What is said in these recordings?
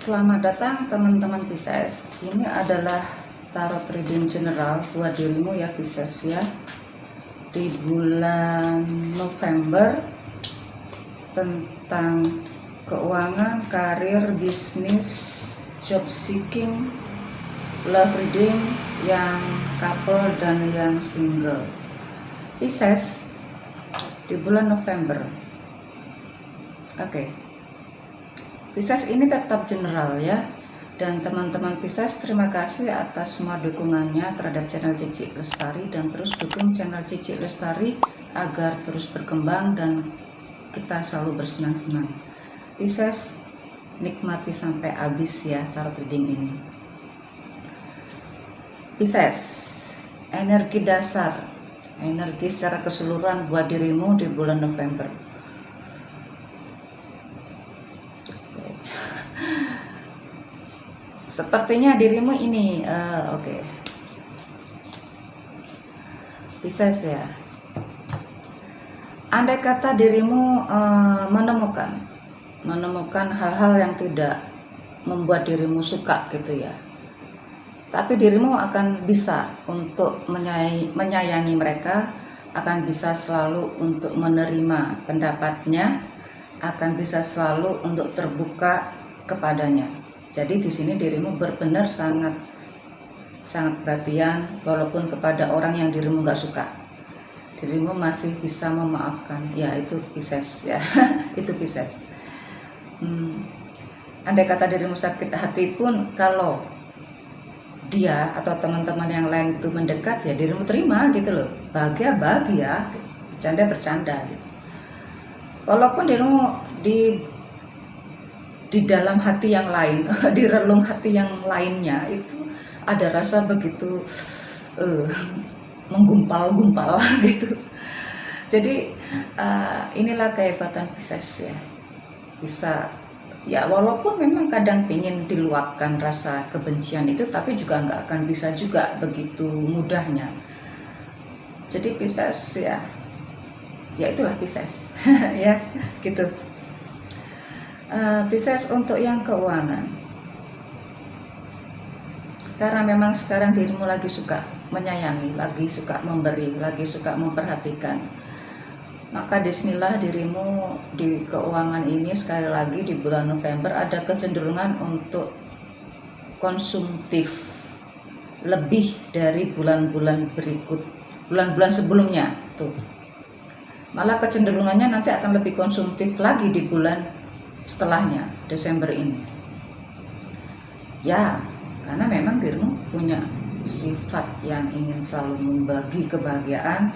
Selamat datang teman-teman Pisces. Ini adalah tarot reading general buat dirimu ya Pisces ya. Di bulan November tentang keuangan, karir, bisnis, job seeking, love reading yang couple dan yang single. Pisces di bulan November. Oke. Pisces ini tetap general ya. Dan teman-teman Pisces, terima kasih atas semua dukungannya terhadap channel Cici Lestari, dan terus dukung channel Cici Lestari agar terus berkembang dan kita selalu bersenang-senang. Pisces, nikmati sampai habis ya tarot reading ini. Pisces, energi dasar, energi secara keseluruhan buat dirimu di bulan November. Sepertinya dirimu ini oke. Pisces ya. Andai kata dirimu menemukan hal-hal yang tidak membuat dirimu suka gitu ya, tapi dirimu akan bisa untuk menyayangi mereka, akan bisa selalu untuk menerima pendapatnya, akan bisa selalu untuk terbuka kepadanya. Jadi di sini dirimu benar-benar sangat perhatian, walaupun kepada orang yang dirimu nggak suka, dirimu masih bisa memaafkan. Ya itu Pisces ya, itu Pisces. Andai kata dirimu sakit hati pun, kalau dia atau teman-teman yang lain itu mendekat, ya dirimu terima gitu loh, bahagia, bercanda gitu. Walaupun dirimu di dalam hati yang lain, di relung hati yang lainnya itu ada rasa begitu menggumpal-gumpal gitu. Jadi inilah kehebatan Pisces ya. Bisa ya, walaupun memang kadang pingin diluapkan rasa kebencian itu, tapi juga nggak akan bisa juga begitu mudahnya. Jadi Pisces ya itulah Pisces ya gitu. Pisces untuk yang keuangan, karena memang sekarang dirimu lagi suka menyayangi, lagi suka memberi, lagi suka memperhatikan, maka bismillah dirimu di keuangan ini sekali lagi di bulan November ada kecenderungan untuk konsumtif lebih dari bulan-bulan berikut, bulan-bulan sebelumnya tuh. Malah kecenderungannya nanti akan lebih konsumtif lagi di bulan setelahnya, Desember ini ya, karena memang dirimu punya sifat yang ingin selalu membagi kebahagiaan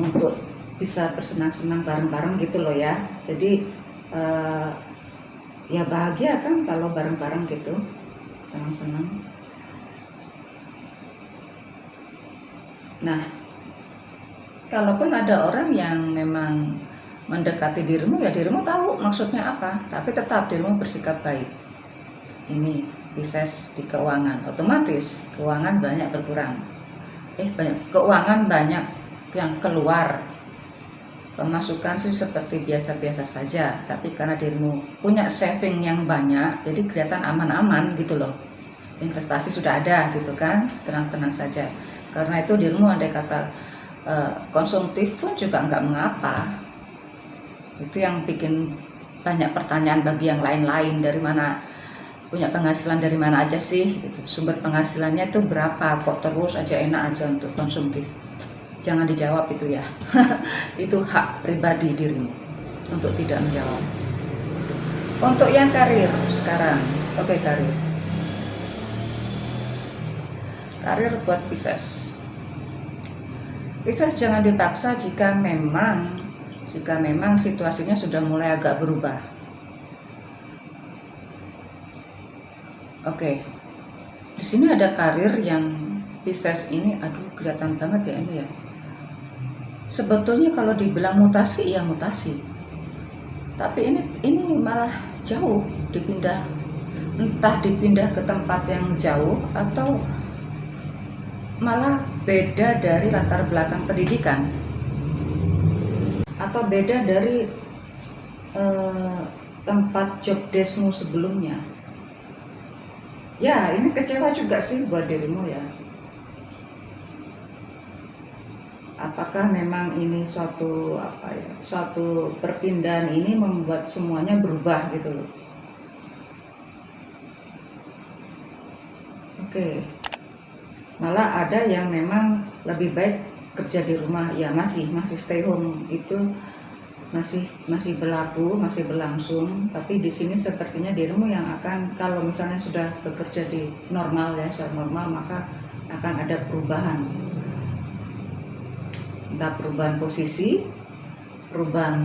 untuk bisa bersenang-senang bareng-bareng gitu loh ya. Jadi ya bahagia kan kalau bareng-bareng gitu, senang-senang. Nah, kalaupun ada orang yang memang mendekati dirimu, ya dirimu tahu maksudnya apa, tapi tetap dirimu bersikap baik. Ini Pisces di keuangan, otomatis keuangan banyak berkurang. Keuangan banyak yang keluar. Pemasukan sih seperti biasa-biasa saja, tapi karena dirimu punya saving yang banyak, jadi kelihatan aman-aman gitu loh. Investasi sudah ada gitu kan, tenang-tenang saja. Karena itu dirimu andai kata konsumtif pun juga nggak mengapa. Itu yang bikin banyak pertanyaan bagi yang lain-lain, dari mana punya penghasilan, dari mana aja sih gitu. Sumber penghasilannya itu berapa, kok terus aja enak aja untuk konsumtif. Jangan dijawab itu ya. Itu hak pribadi dirimu untuk tidak menjawab. Untuk yang karir sekarang, oke, karir buat Pisces. Pisces jangan dipaksa jika memang situasinya sudah mulai agak berubah. Oke. Di sini ada karir yang Pisces ini, aduh kelihatan banget ya ini ya. Sebetulnya kalau dibilang mutasi, ya mutasi. Tapi ini malah jauh dipindah. Entah dipindah ke tempat yang jauh atau malah beda dari latar belakang pendidikan, atau beda dari tempat job deskmu sebelumnya. Ya, ini kecewa juga sih buat dirimu ya. Apakah memang ini suatu suatu perpindahan ini membuat semuanya berubah gitu loh. Oke. Malah ada yang memang lebih baik kerja di rumah, ya masih stay home itu masih berlaku, masih berlangsung. Tapi di sini sepertinya dirimu yang akan, kalau misalnya sudah bekerja di normal ya, secara normal, maka akan ada perubahan, entah perubahan posisi, perubahan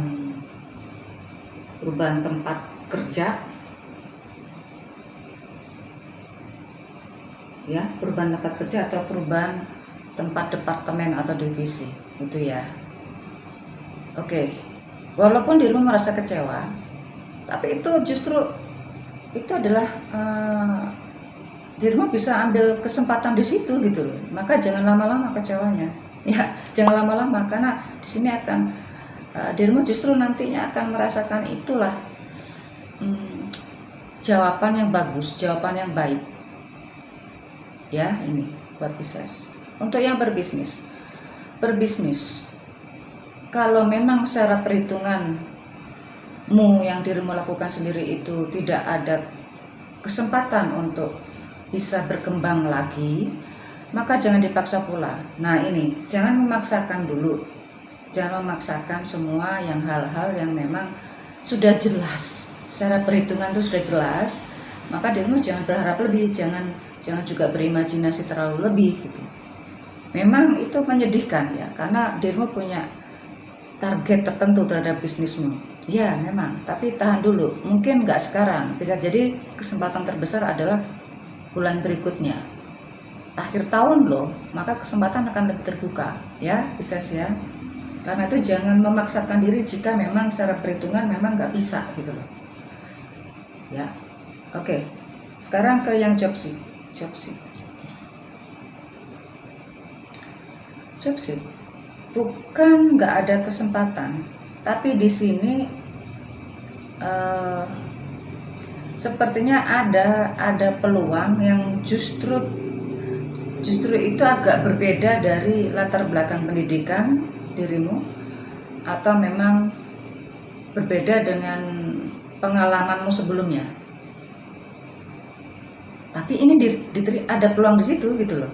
tempat kerja, ya, perubahan tempat kerja atau perubahan tempat departemen atau divisi itu ya. Oke, walaupun dirimu merasa kecewa, tapi itu justru itu adalah dirimu bisa ambil kesempatan di situ gitu loh. Maka jangan lama-lama kecewanya, ya, jangan lama-lama, karena di sini akan dirimu justru nantinya akan merasakan itulah jawaban yang bagus, jawaban yang baik. Ya, ini buat Pisces. Untuk yang berbisnis, kalau memang secara perhitunganmu yang dirimu lakukan sendiri itu tidak ada kesempatan untuk bisa berkembang lagi, maka jangan dipaksa pula. Nah ini, jangan memaksakan dulu, jangan memaksakan semua yang hal-hal yang memang sudah jelas, secara perhitungan itu sudah jelas, maka dirimu jangan berharap lebih, jangan juga berimajinasi terlalu lebih gitu. Memang itu menyedihkan ya, karena dirimu punya target tertentu terhadap bisnismu. Ya memang, tapi tahan dulu. Mungkin nggak sekarang, bisa jadi kesempatan terbesar adalah bulan berikutnya. Akhir tahun loh, maka kesempatan akan lebih terbuka ya, Pisces ya. Karena itu jangan memaksakan diri jika memang secara perhitungan memang nggak bisa gitu loh. Ya, oke. Sekarang ke yang job sih. Bukan nggak ada kesempatan, tapi di sini sepertinya ada peluang yang justru itu agak berbeda dari latar belakang pendidikan dirimu, atau memang berbeda dengan pengalamanmu sebelumnya. Tapi ini ada peluang di situ gitu loh.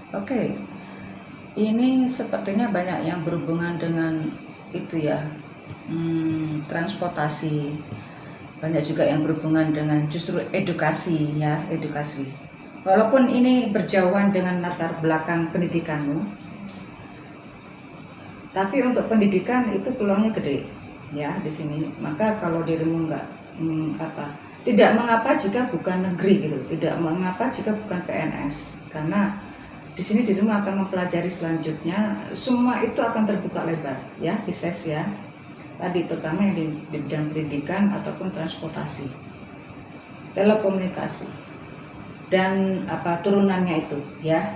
Oke, ini sepertinya banyak yang berhubungan dengan itu ya, transportasi. Banyak juga yang berhubungan dengan justru edukasi ya, edukasi. Walaupun ini berjauhan dengan latar belakang pendidikanmu, tapi untuk pendidikan itu peluangnya gede ya di sini. Maka kalau dirimu tidak mengapa jika bukan negeri gitu, tidak mengapa jika bukan PNS, karena di sini dirimu akan mempelajari selanjutnya, semua itu akan terbuka lebar ya, Pisces ya. Tadi terutama yang di bidang pendidikan ataupun transportasi, telekomunikasi dan turunannya itu ya.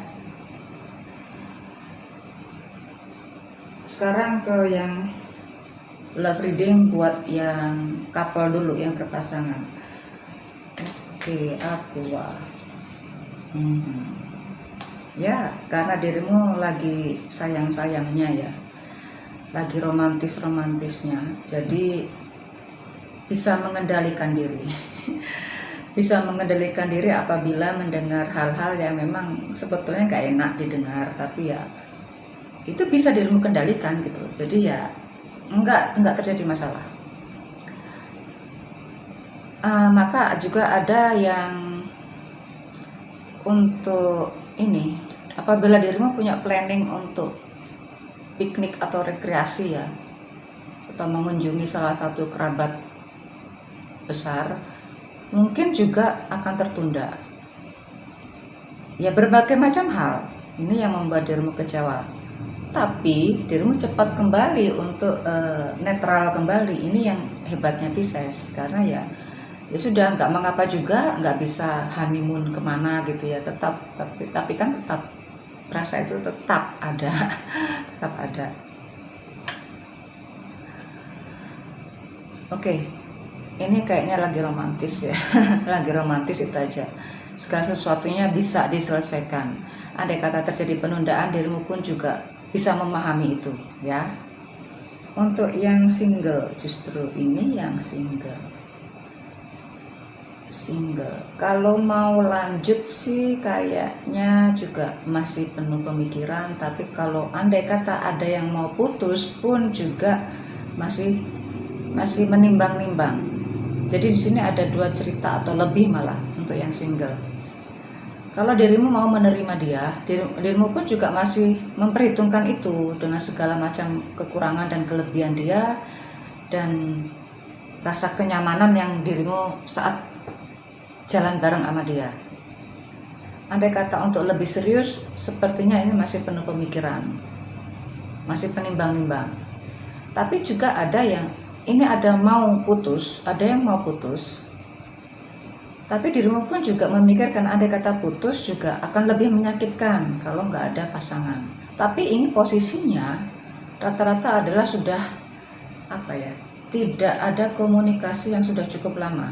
Sekarang ke yang love reading buat yang couple dulu, yang berpasangan. Oke, Aqua. Ya, karena dirimu lagi sayang-sayangnya ya, lagi romantis-romantisnya, jadi bisa mengendalikan diri. Bisa mengendalikan diri apabila mendengar hal-hal yang memang sebetulnya gak enak didengar, tapi ya itu bisa dirimu kendalikan gitu. Jadi ya enggak terjadi masalah. Maka juga ada yang untuk ini, apabila dirimu punya planning untuk piknik atau rekreasi ya, atau mengunjungi salah satu kerabat besar, mungkin juga akan tertunda ya, berbagai macam hal. Ini yang membuat dirimu kecewa, tapi dirimu cepat kembali untuk netral kembali. Ini yang hebatnya Pisces, karena ya sudah, nggak mengapa juga nggak bisa honeymoon kemana gitu ya, tapi kan tetap rasa itu tetap ada. Tetap ada. Oke, ini kayaknya lagi romantis ya. Lagi romantis itu aja, segala sesuatunya bisa diselesaikan. Andai kata terjadi penundaan, dirimu pun juga bisa memahami itu ya. Untuk yang single, justru ini yang single. Kalau mau lanjut sih kayaknya juga masih penuh pemikiran, tapi kalau andai kata ada yang mau putus pun juga masih menimbang-nimbang. Jadi di sini ada 2 cerita atau lebih malah untuk yang single. Kalau dirimu mau menerima dia, dirimu pun juga masih memperhitungkan itu dengan segala macam kekurangan dan kelebihan dia, dan rasa kenyamanan yang dirimu saat jalan bareng sama dia. Andai kata untuk lebih serius, sepertinya ini masih penuh pemikiran, masih penimbang-nimbang. Tapi juga ada yang ini ada mau putus, ada yang mau putus. Tapi dirimu pun juga memikirkan andai kata putus juga akan lebih menyakitkan kalau nggak ada pasangan. Tapi ini posisinya rata-rata adalah sudah tidak ada komunikasi yang sudah cukup lama.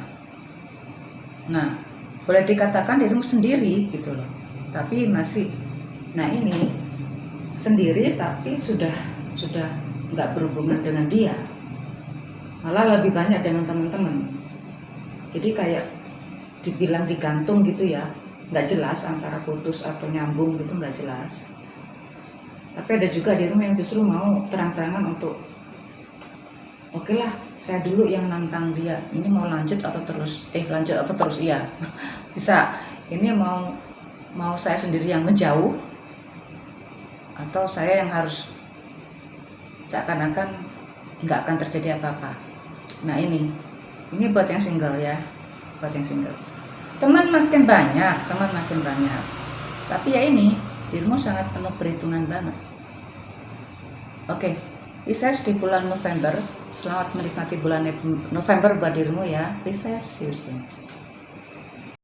Nah, boleh dikatakan dirimu sendiri gitu loh. Tapi masih, nah ini sendiri tapi sudah nggak berhubungan dengan dia. Malah lebih banyak dengan teman-teman. Jadi kayak dibilang digantung gitu ya, nggak jelas antara putus atau nyambung gitu, nggak jelas. Tapi ada juga dirimu yang justru mau terang-terangan untuk oke lah, saya dulu yang nantang dia, ini mau lanjut atau terus iya bisa, ini mau saya sendiri yang menjauh atau saya yang harus seakan-akan nggak akan terjadi apa-apa. Nah ini buat yang single ya, buat yang single. Teman makin banyak, tapi ya ini dirimu sangat penuh perhitungan banget. Oke, Pisces di bulan November. Selamat menikmati bulan November buat dirimu ya, Pisces. See you soon.